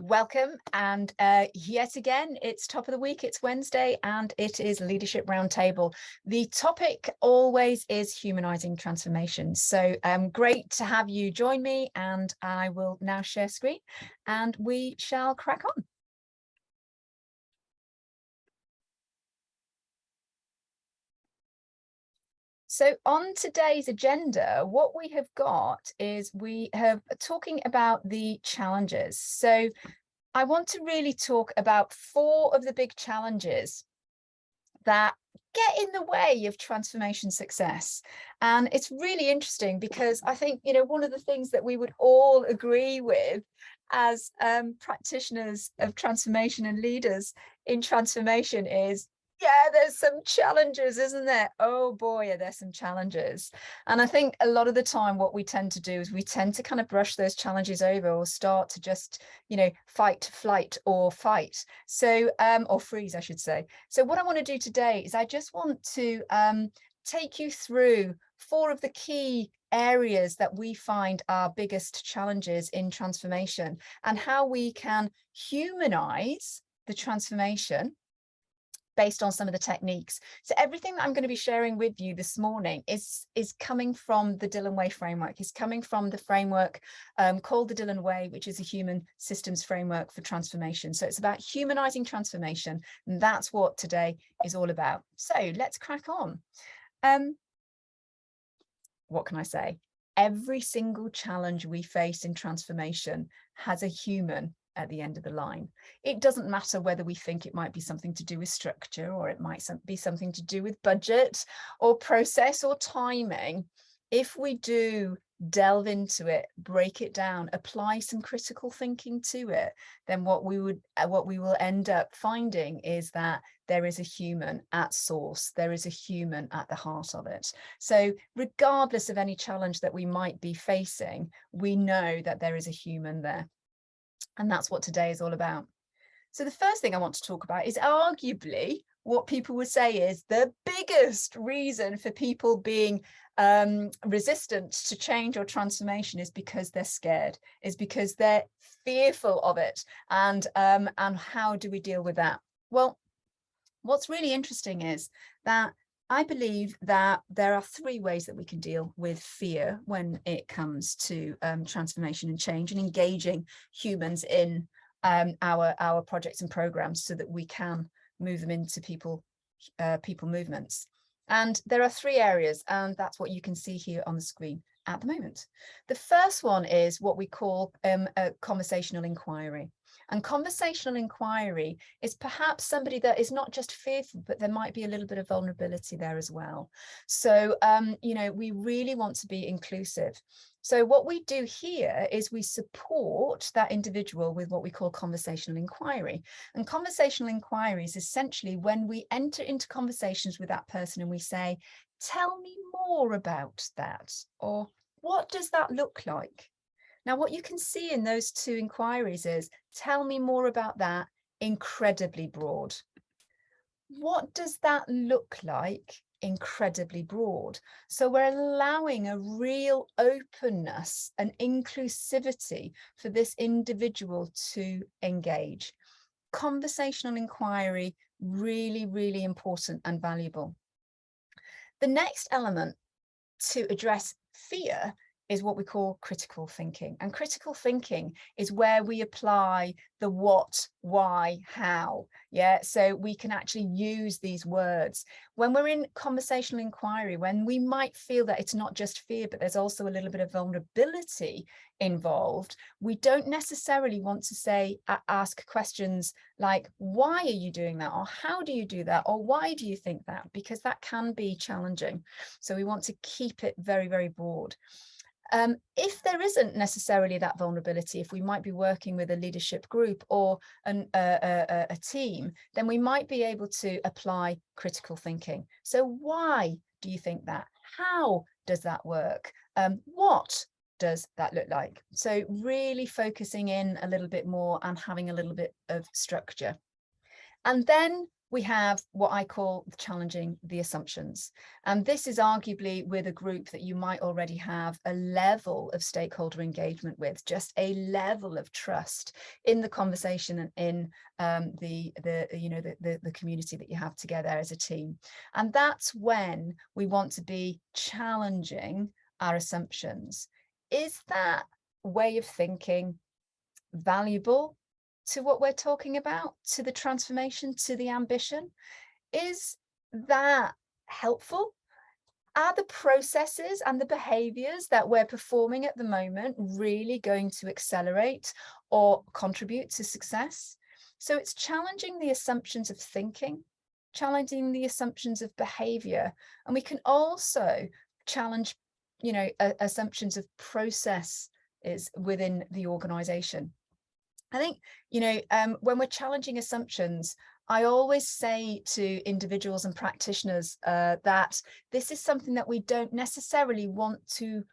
Welcome, and yet again, it's top of the week, it's Wednesday, and it is Leadership Roundtable. The topic always is humanising transformation. So great to have you join me, and I will now share screen, and we shall crack on. So on today's agenda, what we have got is we have talking about the challenges. So I want to really talk about 4 of the big challenges that get in the way of transformation success. And it's really interesting because I think, one of the things that we would all agree with as practitioners of transformation and leaders in transformation is, yeah, there's some challenges, isn't there? Oh boy, are there some challenges. And I think a lot of the time what we tend to do is we tend to kind of brush those challenges over or start to just, fight, flight or fight. So, or freeze, I should say. So what I want to do today is I just want to take you through 4 of the key areas that we find are biggest challenges in transformation and how we can humanize the transformation based on some of the techniques. So everything that I'm going to be sharing with you this morning is coming from the Dilyn Way framework, is coming from the framework called the Dilyn Way, which is a human systems framework for transformation. So it's about humanizing transformation, and that's what today is all about. So let's crack on. What can I say? Every single challenge we face in transformation has a human at the end of the line. It doesn't matter whether we think it might be something to do with structure, or it might be something to do with budget or process or timing. If we do delve into it, break it down, apply some critical thinking to it, then what we will end up finding is that there is a human at source. There is a human at the heart of it. So regardless of any challenge that we might be facing, we know that there is a human there. And that's what today is all about. So the first thing I want to talk about is arguably what people would say is the biggest reason for people being resistant to change or transformation is because they're scared, is because they're fearful of it. And how do we deal with that? Well, what's really interesting is that I believe that there are 3 ways that we can deal with fear when it comes to transformation and change and engaging humans in our projects and programs so that we can move them into people movements. And there are 3 areas, and that's what you can see here on the screen at the moment. The first one is what we call a conversational inquiry. And conversational inquiry is perhaps somebody that is not just fearful, but there might be a little bit of vulnerability there as well. So, we really want to be inclusive. So what we do here is we support that individual with what we call conversational inquiry. And conversational inquiry is essentially when we enter into conversations with that person and we say, tell me more about that, or what does that look like? Now, what you can see in those 2 inquiries is, tell me more about that, incredibly broad. What does that look like? Incredibly broad. So we're allowing a real openness and inclusivity for this individual to engage. Conversational inquiry, really, really important and valuable. The next element to address fear is what we call critical thinking. And critical thinking is where we apply the what, why, how. Yeah, so we can actually use these words. When we're in conversational inquiry, when we might feel that it's not just fear, but there's also a little bit of vulnerability involved, we don't necessarily want to say, ask questions like, why are you doing that? Or how do you do that? Or why do you think that? Because that can be challenging. So we want to keep it very, very broad. If there isn't necessarily that vulnerability, if we might be working with a leadership group or a team, then we might be able to apply critical thinking. So why do you think that? How does that work? What does that look like? So really focusing in a little bit more and having a little bit of structure. And then we have what I call challenging the assumptions. And this is arguably with a group that you might already have a level of stakeholder engagement with, just a level of trust in the conversation and in the community that you have together as a team. And that's when we want to be challenging our assumptions. Is that way of thinking valuable to what we're talking about, to the transformation, to the ambition? Is that helpful? Are the processes and the behaviors that we're performing at the moment really going to accelerate or contribute to success? So it's challenging the assumptions of thinking, challenging the assumptions of behavior, and we can also challenge, assumptions of process is within the organization. I think, when we're challenging assumptions, I always say to individuals and practitioners that this is something that we don't necessarily want to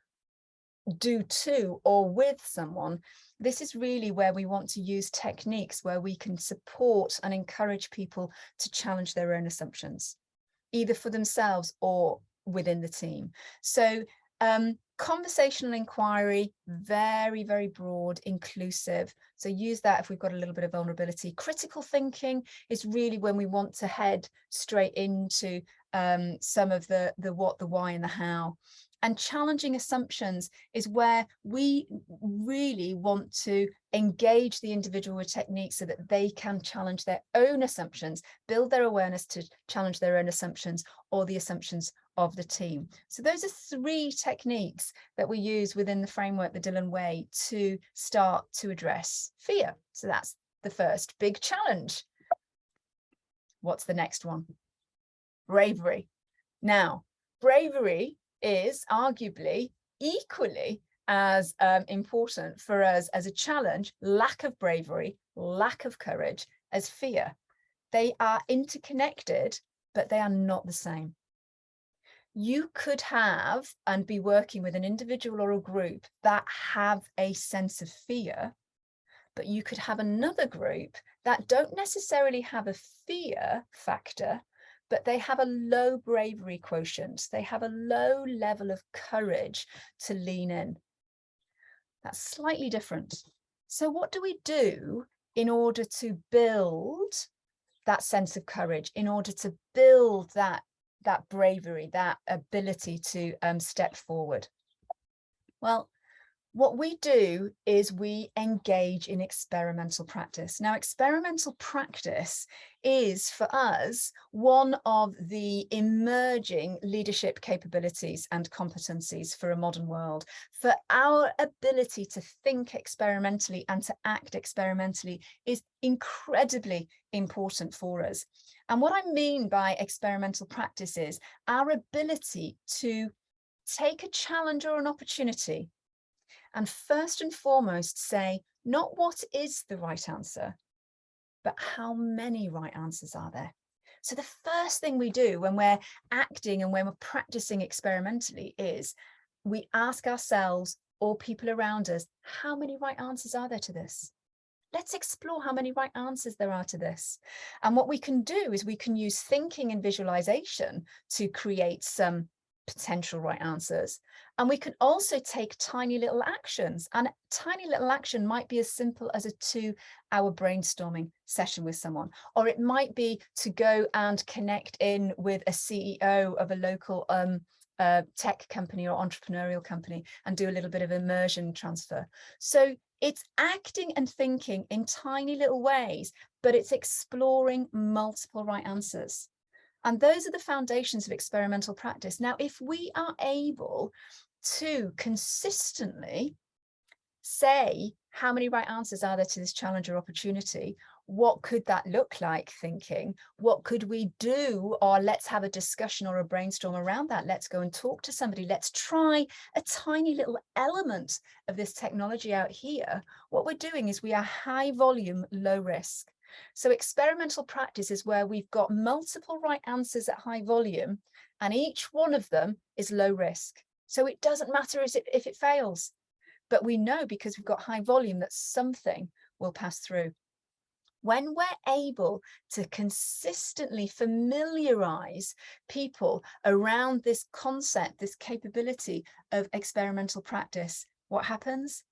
do to or with someone. This is really where we want to use techniques where we can support and encourage people to challenge their own assumptions, either for themselves or within the team. So conversational inquiry, very, very broad, inclusive. So use that if we've got a little bit of vulnerability. Critical thinking is really when we want to head straight into some of the what, the why, and the how. And challenging assumptions is where we really want to engage the individual with techniques so that they can challenge their own assumptions, build their awareness to challenge their own assumptions or the assumptions of the team. So those are 3 techniques that we use within the framework, the Dilyn Way, to start to address fear. So that's the first big challenge. What's the next one? Bravery. Now, bravery is arguably equally as important for us as a challenge, lack of bravery, lack of courage, as fear. They are interconnected, but they are not the same. You could have and be working with an individual or a group that have a sense of fear, but you could have another group that don't necessarily have a fear factor, but they have a low bravery quotient. They have a low level of courage to lean in. That's slightly different. So what do we do in order to build that sense of courage, in order to build that bravery, that ability to step forward? Well, what we do is we engage in experimental practice. Now, experimental practice is, for us, one of the emerging leadership capabilities and competencies for a modern world. For our ability to think experimentally and to act experimentally is incredibly important for us. And what I mean by experimental practice is our ability to take a challenge or an opportunity and first and foremost say, not what is the right answer, but how many right answers are there? So the first thing we do when we're acting and when we're practicing experimentally is we ask ourselves or people around us, how many right answers are there to this? Let's explore how many right answers there are to this. And what we can do is we can use thinking and visualization to create some potential right answers. And we can also take tiny little actions. And a tiny little action might be as simple as a 2-hour brainstorming session with someone, or it might be to go and connect in with a CEO of a local tech company or entrepreneurial company and do a little bit of immersion transfer. So it's acting and thinking in tiny little ways, but it's exploring multiple right answers. And those are the foundations of experimental practice. Now, if we are able to consistently say how many right answers are there to this challenge or opportunity, what could that look like thinking? What could we do? Or let's have a discussion or a brainstorm around that. Let's go and talk to somebody. Let's try a tiny little element of this technology out here. What we're doing is we are high volume, low risk. So experimental practice is where we've got multiple right answers at high volume, and each one of them is low risk. So it doesn't matter if it fails, but we know because we've got high volume that something will pass through. When we're able to consistently familiarize people around this concept, this capability of experimental practice, what happens?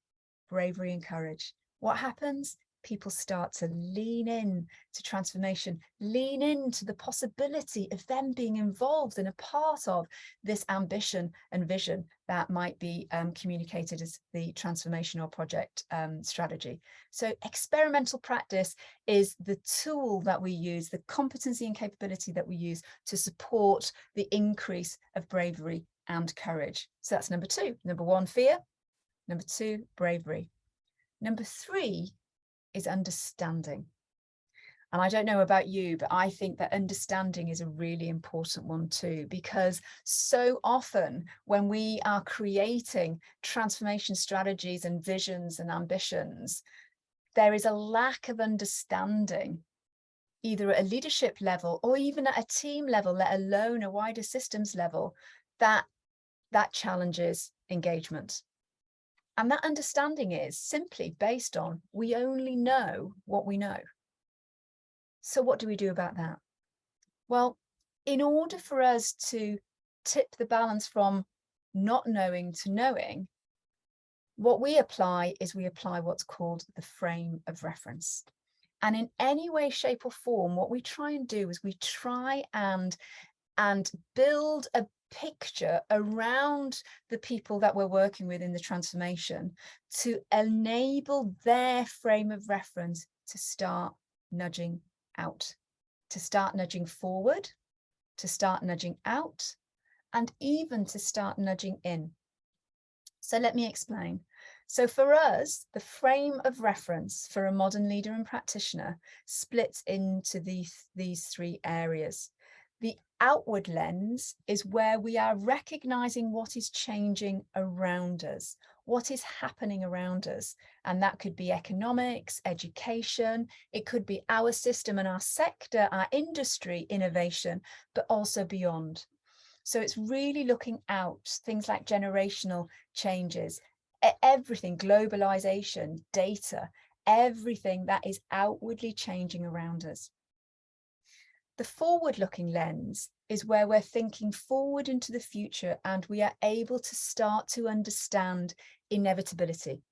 Bravery and courage. What happens? People start to lean in to transformation, lean into the possibility of them being involved and a part of this ambition and vision that might be communicated as the transformational project strategy. So experimental practice is the tool that we use, the competency and capability that we use to support the increase of bravery and courage. So that's number two. Number one, fear. Number two, bravery. Number three is understanding. And I don't know about you, but I think that understanding is a really important one too, because so often when we are creating transformation strategies and visions and ambitions, there is a lack of understanding, either at a leadership level or even at a team level, let alone a wider systems level, that challenges engagement. And that understanding is simply based on we only know what we know. So what do we do about that? Well, in order for us to tip the balance from not knowing to knowing, what we apply is we apply what's called the frame of reference. And in any way, shape or form, what we try and do is we try and build a picture around the people that we're working with in the transformation to enable their frame of reference to start nudging out, to start nudging forward, to start nudging out, and even to start nudging in. So let me explain. So for us, the frame of reference for a modern leader and practitioner splits into these three areas. The outward lens is where we are recognizing what is changing around us, what is happening around us. And that could be economics, education, it could be our system and our sector, our industry, innovation, but also beyond. So it's really looking out, things like generational changes, everything, globalization, data, everything that is outwardly changing around us. The forward-looking lens is where we're thinking forward into the future and we are able to start to understand inevitability,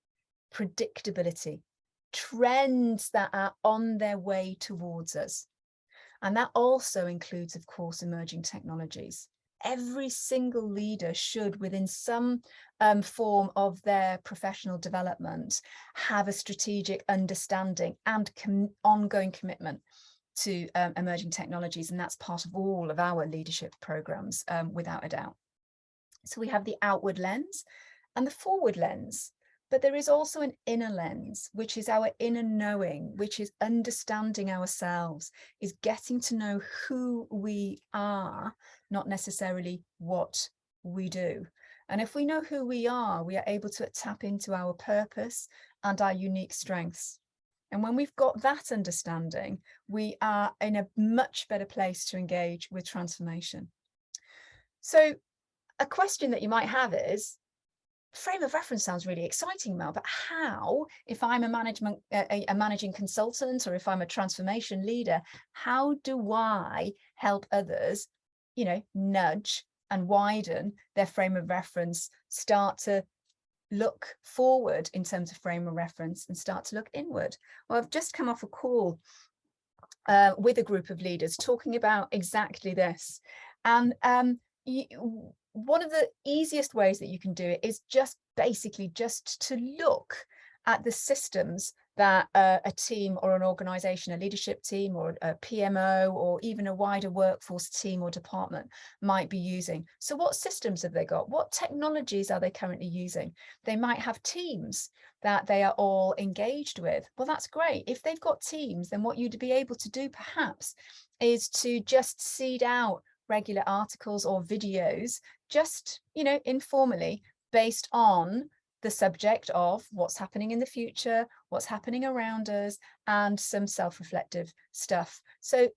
predictability, trends that are on their way towards us. And that also includes, of course, emerging technologies. Every single leader should, within some form of their professional development, have a strategic understanding and ongoing commitment to emerging technologies, and that's part of all of our leadership programs, without a doubt. So we have the outward lens and the forward lens, but there is also an inner lens, which is our inner knowing, which is understanding ourselves, is getting to know who we are, not necessarily what we do. And if we know who we are able to tap into our purpose and our unique strengths. And when we've got that understanding, we are in a much better place to engage with transformation. So a question that you might have is, frame of reference sounds really exciting, Mel, but how, if I'm a managing consultant or if I'm a transformation leader, how do I help others, nudge and widen their frame of reference, start to look forward in terms of frame of reference and start to look inward? Well, I've just come off a call with a group of leaders talking about exactly this. And one of the easiest ways that you can do it is just basically just to look at the systems that a team or an organization, a leadership team or a PMO or even a wider workforce team or department might be using. So what systems have they got? What technologies are they currently using? They might have teams that they are all engaged with. Well, that's great. If they've got teams, then what you'd be able to do perhaps is to just seed out regular articles or videos, just, informally, based on the subject of what's happening in the future, what's happening around us, and some self-reflective stuff. So,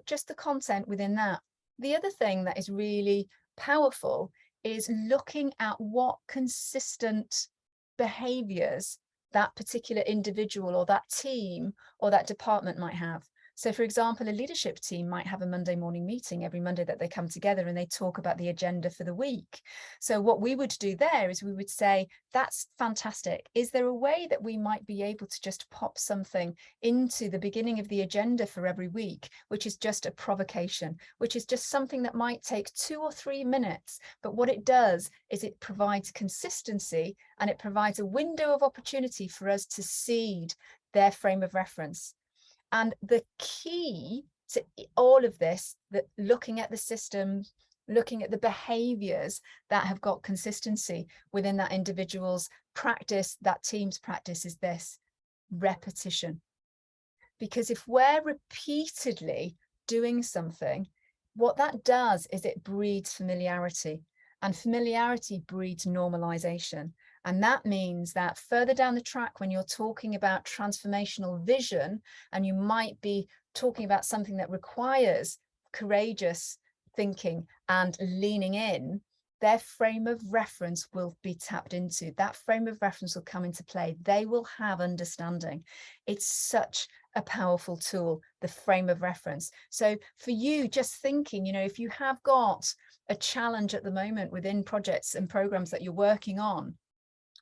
just the content within that. The other thing that is really powerful is looking at what consistent behaviors that particular individual or that team or that department might have. So for example, a leadership team might have a Monday morning meeting every Monday that they come together and they talk about the agenda for the week. So what we would do there is we would say, that's fantastic. Is there a way that we might be able to just pop something into the beginning of the agenda for every week, which is just a provocation, which is just something that might take 2 or 3 minutes. But what it does is it provides consistency and it provides a window of opportunity for us to seed their frame of reference. And the key to all of this, that looking at the systems, looking at the behaviors that have got consistency within that individual's practice, that team's practice, is this: repetition. Because if we're repeatedly doing something, what that does is it breeds familiarity, and familiarity breeds normalization. And that means that further down the track, when you're talking about transformational vision, and you might be talking about something that requires courageous thinking and leaning in, their frame of reference will be tapped into. That frame of reference will come into play. They will have understanding. It's such a powerful tool, the frame of reference. So for you, just thinking, you know, if you have got a challenge at the moment within projects and programs that you're working on,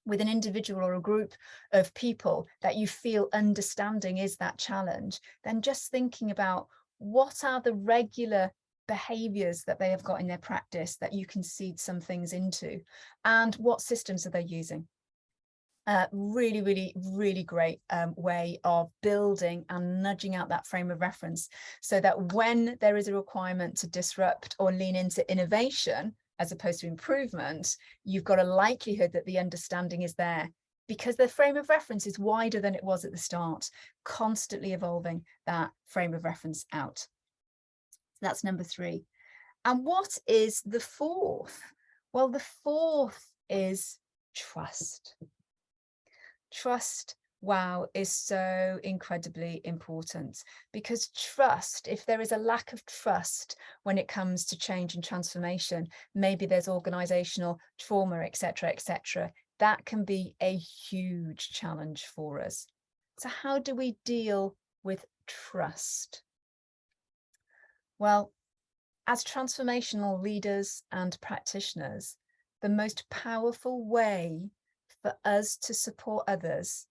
with an individual or a group of people that you feel understanding is that challenge, then just thinking about what are the regular behaviors that they have got in their practice that you can seed some things into, and what systems are they using. Really great way of building and nudging out that frame of reference, so that when there is a requirement to disrupt or lean into innovation as opposed to improvement, you've got a likelihood that the understanding is there, because the frame of reference is wider than it was at the start, constantly evolving that frame of reference out. So that's number 3. And what is the 4th? Well, the 4th is trust. Trust, wow, is so incredibly important, because trust, if there is a lack of trust when it comes to change and transformation, maybe there's organizational trauma, etc., that can be a huge challenge for us. So how do we deal with trust? Well, as transformational leaders and practitioners, the most powerful way for us to support others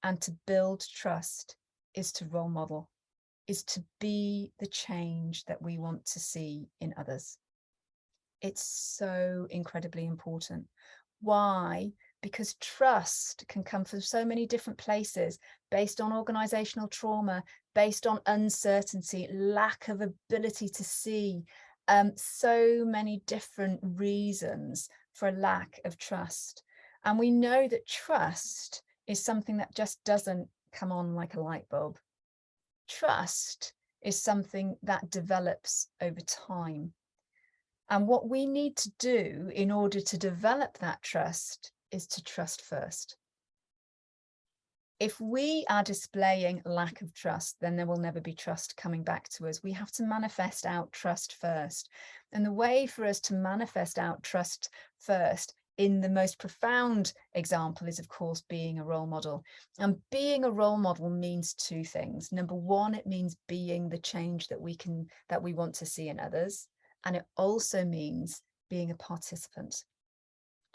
and to build trust is to role model, is to be the change that we want to see in others. It's so incredibly important. Why? Because trust can come from so many different places, based on organizational trauma, based on uncertainty, lack of ability to see, so many different reasons for a lack of trust. And we know that trust is something that just doesn't come on like a light bulb. Trust is something that develops over time. And what we need to do in order to develop that trust is to trust first. If we are displaying lack of trust, then there will never be trust coming back to us. We have to manifest out trust first. And the way for us to manifest out trust first, in the most profound example, is of course being a role model. And being a role model means 2 things. Number 1, it means being the change that we want to see in others. And it also means being a participant.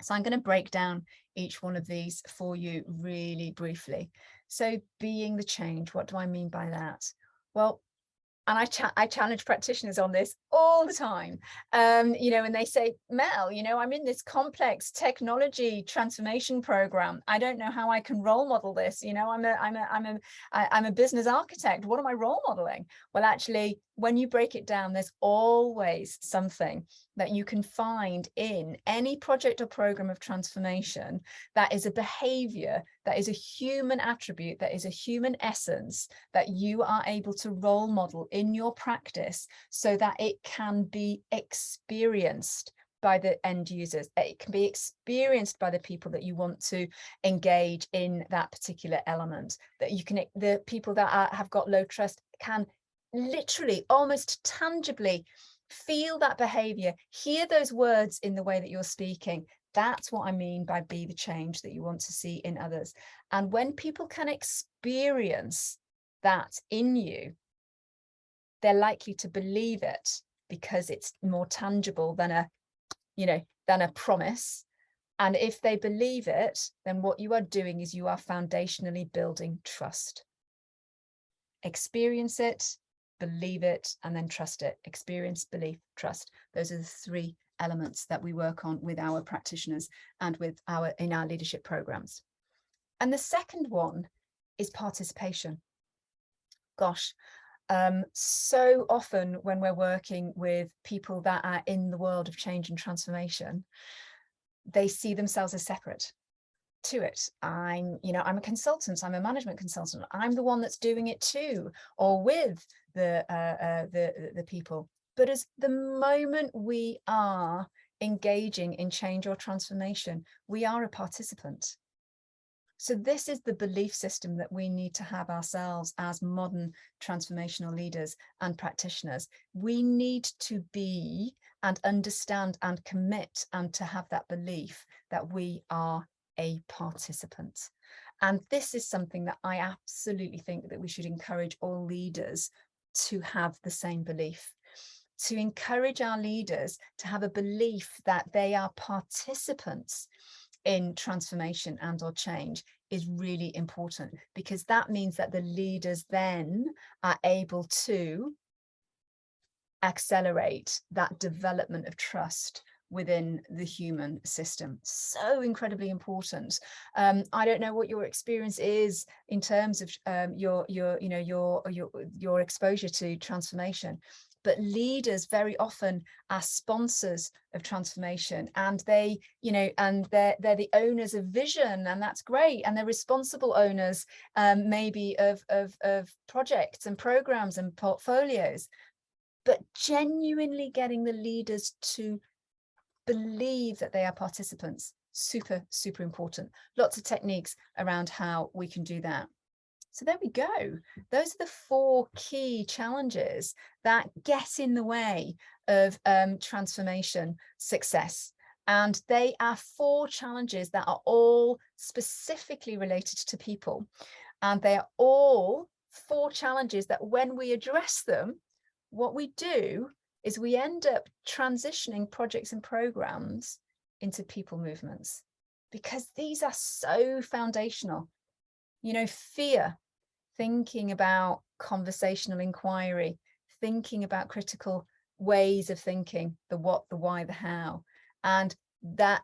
So I'm going to break down each one of these for you really briefly. So being the change, what do I mean by that? Well, and I challenge practitioners on this all the time, you know, and they say, Mel, you know, I'm in this complex technology transformation program. I don't know how I can role model this. You know, I'm a business architect. What am I role modeling? Well, actually, when you break it down, there's always something that you can find in any project or program of transformation that is a behavior, that is a human attribute, that is a human essence that you are able to role model in your practice, so that it can be experienced by the end users. It can be experienced by the people that you want to engage in that particular element, that you can, the people that have got low trust can literally, almost tangibly feel that behavior, hear those words in the way that you're speaking, That's what I mean by be the change that you want to see in others. And when people can experience that in you, they're likely to believe it because it's more tangible than a promise. And if they believe it, then what you are doing is you are foundationally building trust. Experience it, believe it, and then trust it. Experience, belief, trust. Those are the three elements that we work on with our practitioners and in our leadership programs. And the second one is participation. Gosh, so often when we're working with people that are in the world of change and transformation, they see themselves as separate to it. I'm a consultant, I'm a management consultant, I'm the one that's doing it too, or with the people. But as the moment we are engaging in change or transformation, we are a participant. So this is the belief system that we need to have ourselves as modern transformational leaders and practitioners. We need to be and understand and commit and to have that belief that we are a participant. And this is something that I absolutely think that we should encourage all leaders to have the same belief, to encourage our leaders to have a belief that they are participants in transformation and or change is really important, because that means that the leaders then are able to accelerate that development of trust within the human system. So incredibly important. I don't know what your experience is in terms of your exposure to transformation, but leaders very often are sponsors of transformation, and they're the owners of vision, and that's great, and they're responsible owners maybe of projects and programs and portfolios. But genuinely getting the leaders to believe that they are participants, super, super important. Lots of techniques around how we can do that. So there we go. Those are the 4 key challenges that get in the way of transformation success. And they are 4 challenges that are all specifically related to people. And they are all 4 challenges that when we address them, what we do is we end up transitioning projects and programs into people movements, because these are so foundational. Fear, thinking about conversational inquiry, thinking about critical ways of thinking, the what, the why, the how, and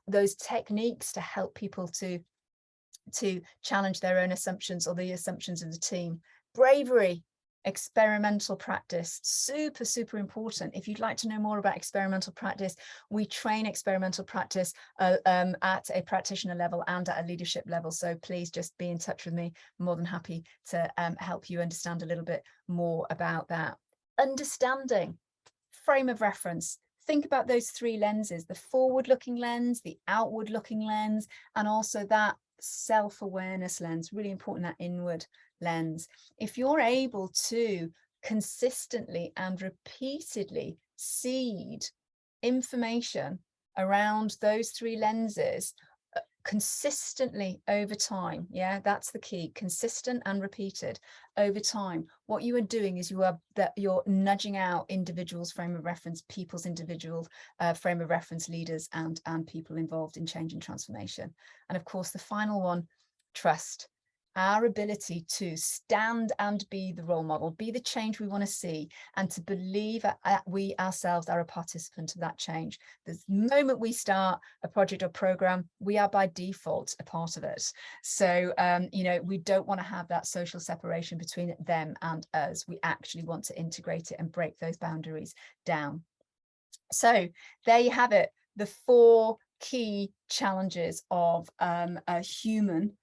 those techniques to help people to challenge their own assumptions or the assumptions of the team. Bravery, experimental practice, super, super important. If you'd like to know more about experimental practice, we train experimental practice at a practitioner level and at a leadership level. So please just be in touch with me. I'm more than happy to help you understand a little bit more about that. Understanding, frame of reference. Think about those 3 lenses, the forward-looking lens, the outward-looking lens, and also that self-awareness lens, really important, that inward lens. If you're able to consistently and repeatedly seed information around those 3 lenses consistently over time, that's the key, consistent and repeated over time, what you are doing is you're nudging out individuals' frame of reference, people's individual frame of reference, leaders and people involved in change and transformation. And of course, the final one, trust. Our ability to stand and be the role model, be the change we want to see, and to believe that we ourselves are a participant of that change. The moment we start a project or program, we are by default a part of it. So, we don't want to have that social separation between them and us. We actually want to integrate it and break those boundaries down. So there you have it, the 4 key challenges of a human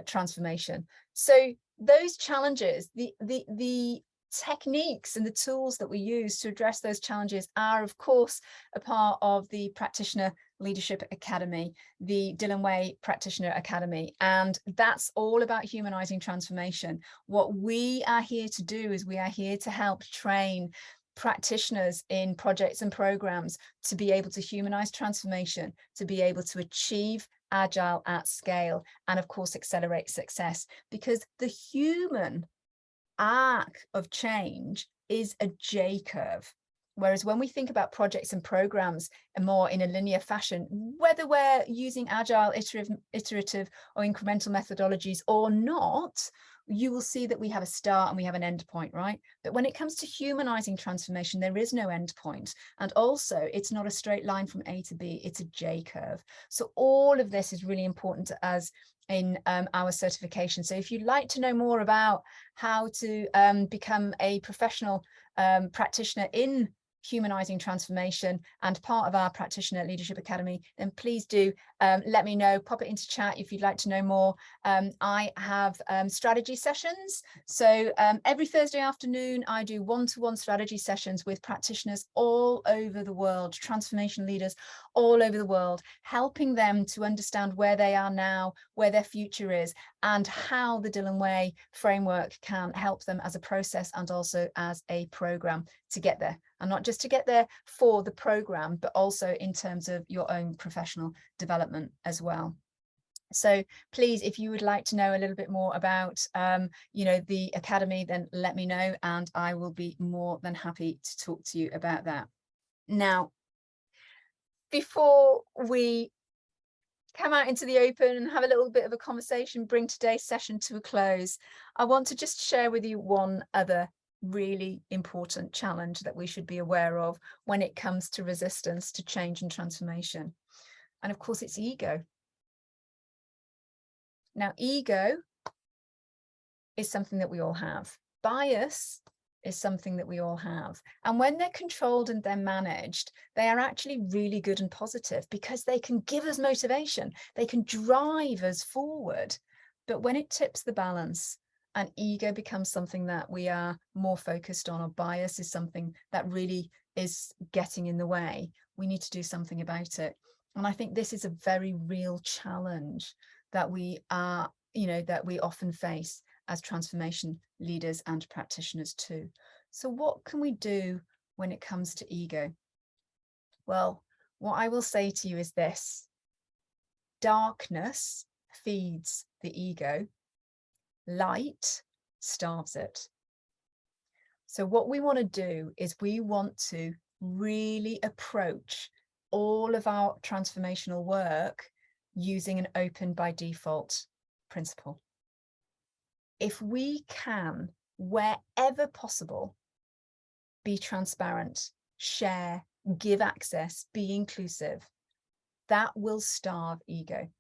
transformation. So those challenges, the techniques and the tools that we use to address those challenges are, of course, a part of the Practitioner Leadership Academy, the Dilyn Way Practitioner Academy, and that's all about humanizing transformation. What we are here to do is we are here to help train practitioners in projects and programs to be able to humanize transformation, to be able to achieve agile at scale, and of course accelerate success, because the human arc of change is a J curve. Whereas when we think about projects and programs more in a linear fashion, whether we're using agile, iterative or incremental methodologies or not, you will see that we have a start and we have an end point, right? But when it comes to humanizing transformation, there is no end point. And also, it's not a straight line from A to B, it's a J curve. So all of this is really important to us in our certification. So if you'd like to know more about how to become a professional practitioner in humanizing transformation and part of our Practitioner Leadership Academy, then please do let me know, pop it into chat if you'd like to know more. I have strategy sessions. So every Thursday afternoon, I do one-to-one strategy sessions with practitioners all over the world, transformation leaders all over the world, helping them to understand where they are now, where their future is, and how the Dilyn Way framework can help them as a process and also as a program to get there. And not just to get there for the program, but also in terms of your own professional development as well. So please, if you would like to know a little bit more about, the Academy, then let me know and I will be more than happy to talk to you about that. Now, before we come out into the open and have a little bit of a conversation, bring today's session to a close, I want to just share with you one other really important challenge that we should be aware of when it comes to resistance to change and transformation. And of course, it's ego. Now, ego is something that we all have. Bias is something that we all have. And when they're controlled and they're managed, they are actually really good and positive because they can give us motivation. They can drive us forward. But when it tips the balance, and ego becomes something that we are more focused on, or bias is something that really is getting in the way, we need to do something about it. And I think this is a very real challenge that we are, that we often face as transformation leaders and practitioners too. So what can we do when it comes to ego? Well, what I will say to you is this: darkness feeds the ego. Light starves it. So what we want to do is we want to really approach all of our transformational work using an open by default principle. If we can, wherever possible, be transparent, share, give access, be inclusive, that will starve ego.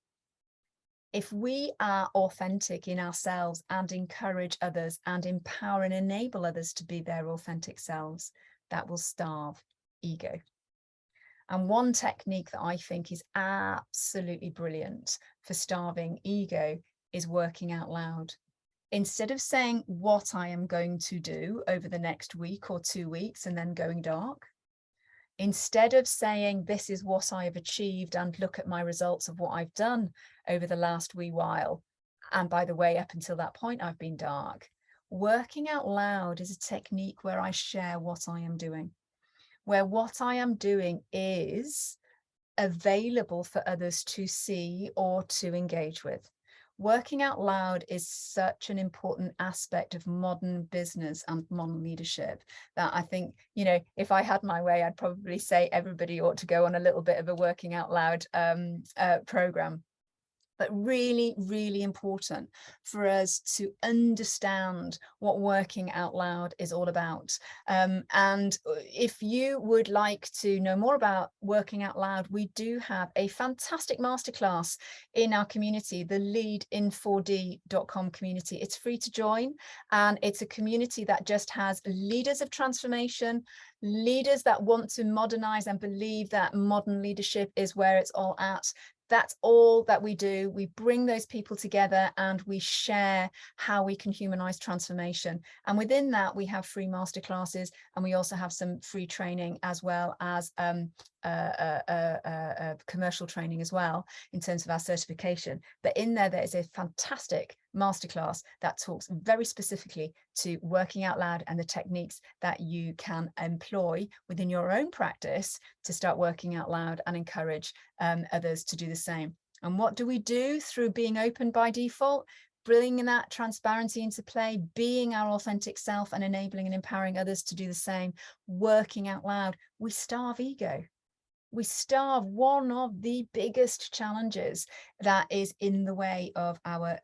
If we are authentic in ourselves and encourage others and empower and enable others to be their authentic selves, that will starve ego. And one technique that I think is absolutely brilliant for starving ego is working out loud. Instead of saying what I am going to do over the next week or 2 weeks and then going dark, instead of saying this is what I have achieved and look at my results of what I've done over the last wee while, and by the way, up until that point I've been dark, working out loud is a technique where I share what I am doing, where what I am doing is available for others to see or to engage with. Working out loud is such an important aspect of modern business and modern leadership that I think, if I had my way, I'd probably say everybody ought to go on a little bit of a working out loud program. But really, really important for us to understand what working out loud is all about. And if you would like to know more about working out loud, we do have a fantastic masterclass in our community, the leadin4d.com community. It's free to join, and it's a community that just has leaders of transformation, leaders that want to modernize and believe that modern leadership is where it's all at. That's all that we do. We bring those people together and we share how we can humanize transformation. And within that, we have free masterclasses, and we also have some free training, as well as commercial training as well in terms of our certification. But in there is a fantastic masterclass that talks very specifically to working out loud and the techniques that you can employ within your own practice to start working out loud and encourage others to do the same. And what do we do through being open by default? Bringing that transparency into play, being our authentic self and enabling and empowering others to do the same, working out loud. We starve ego. We starve one of the biggest challenges that is in the way of our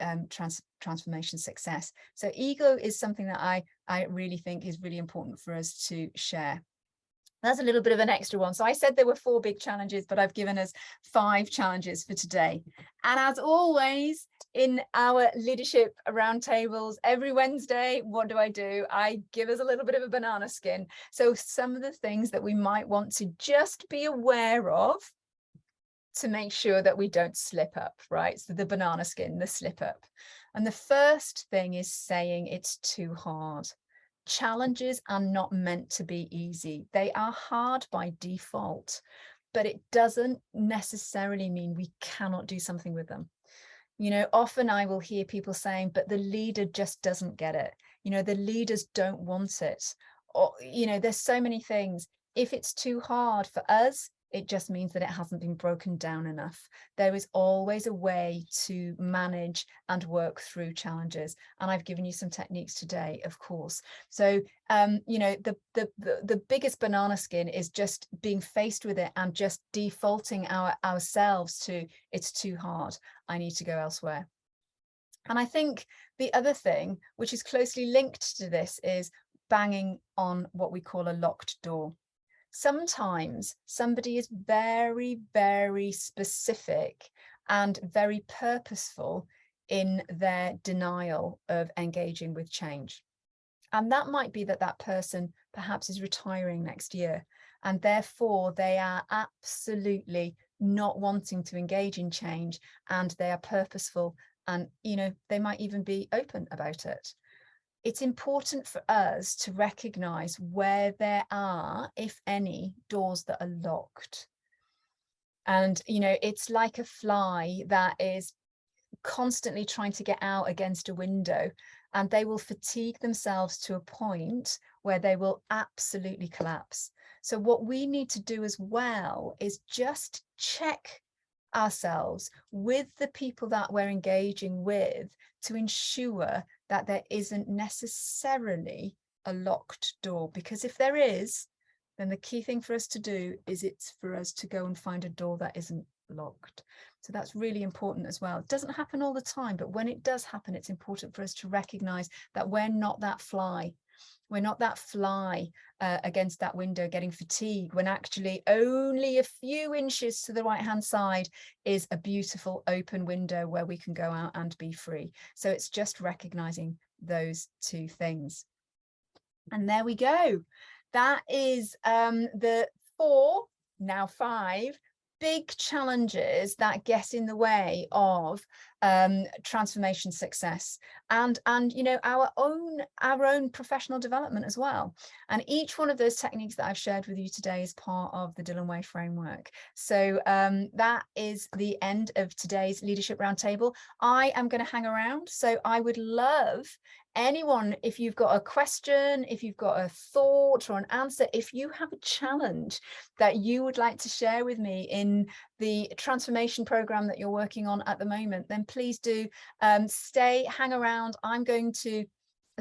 transformation success. So ego is something that I really think is really important for us to share. That's a little bit of an extra one. So I said there were 4 big challenges, but I've given us 5 challenges for today. And as always, in our leadership roundtables, every Wednesday, what do? I give us a little bit of a banana skin. So some of the things that we might want to just be aware of to make sure that we don't slip up, right? So the banana skin, the slip up. And the first thing is saying it's too hard. Challenges are not meant to be easy. They are hard by default, but it doesn't necessarily mean we cannot do something with them. You know, often I will hear people saying, but the leader just doesn't get it. You know, the leaders don't want it. Or, you know, there's so many things. If it's too hard for us, it just means that it hasn't been broken down enough. There is always a way to manage and work through challenges. And I've given you some techniques today, of course. So, you know, the biggest banana skin is just being faced with it and just defaulting ourselves to, it's too hard, I need to go elsewhere. And I think the other thing, which is closely linked to this, is banging on what we call a locked door. Sometimes somebody is very, very specific and very purposeful in their denial of engaging with change. And that might be that that person perhaps is retiring next year, and therefore they are absolutely not wanting to engage in change, and they are purposeful, and, you know, they might even be open about it. It's important for us to recognize where there are, if any, doors that are locked. And, you know, it's like a fly that is constantly trying to get out against a window, and they will fatigue themselves to a point where they will absolutely collapse. So what we need to do as well is just check ourselves with the people that we're engaging with to ensure that there isn't necessarily a locked door, because if there is, then the key thing for us to do is it's for us to go and find a door that isn't locked. So that's really important as well. It doesn't happen all the time, but when it does happen, it's important for us to recognize that we're not that fly. We're not that fly against that window getting fatigued, when actually only a few inches to the right-hand side is a beautiful open window where we can go out and be free. So it's just recognizing those 2 things. And there we go. That is the 4, now 5, big challenges that get in the way of transformation success and you know, our own professional development as well. And each one of those techniques that I've shared with you today is part of the Dilyn Way framework. So that is the end of today's Leadership Roundtable. I am going to hang around, so I would love anyone, if you've got a question, if you've got a thought or an answer, if you have a challenge that you would like to share with me in the transformation program that you're working on at the moment, then please do hang around. I'm going to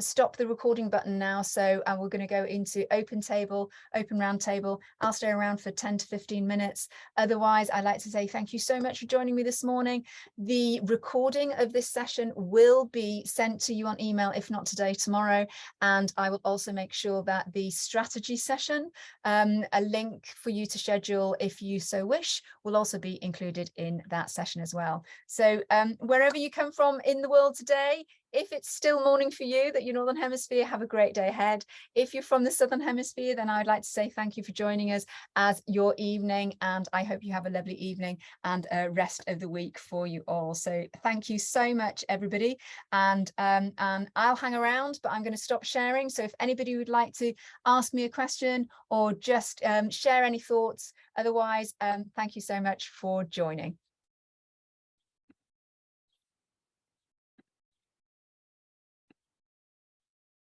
stop the recording button now, so we're going to go into open roundtable. I'll stay around for 10 to 15 minutes. Otherwise, I'd like to say thank you so much for joining me this morning. The recording of this session will be sent to you on email, if not today, tomorrow. And I will also make sure that the strategy session, a link for you to schedule if you so wish, will also be included in that session as well. So wherever you come from in the world today, If it's still morning for you, that your Northern Hemisphere, have a great day ahead. If you're from the Southern Hemisphere, then I'd like to say thank you for joining us as your evening, and I hope you have a lovely evening and rest of the week for you all. So thank you so much, everybody. And I'll hang around, but I'm going to stop sharing. So if anybody would like to ask me a question or just share any thoughts, otherwise, thank you so much for joining.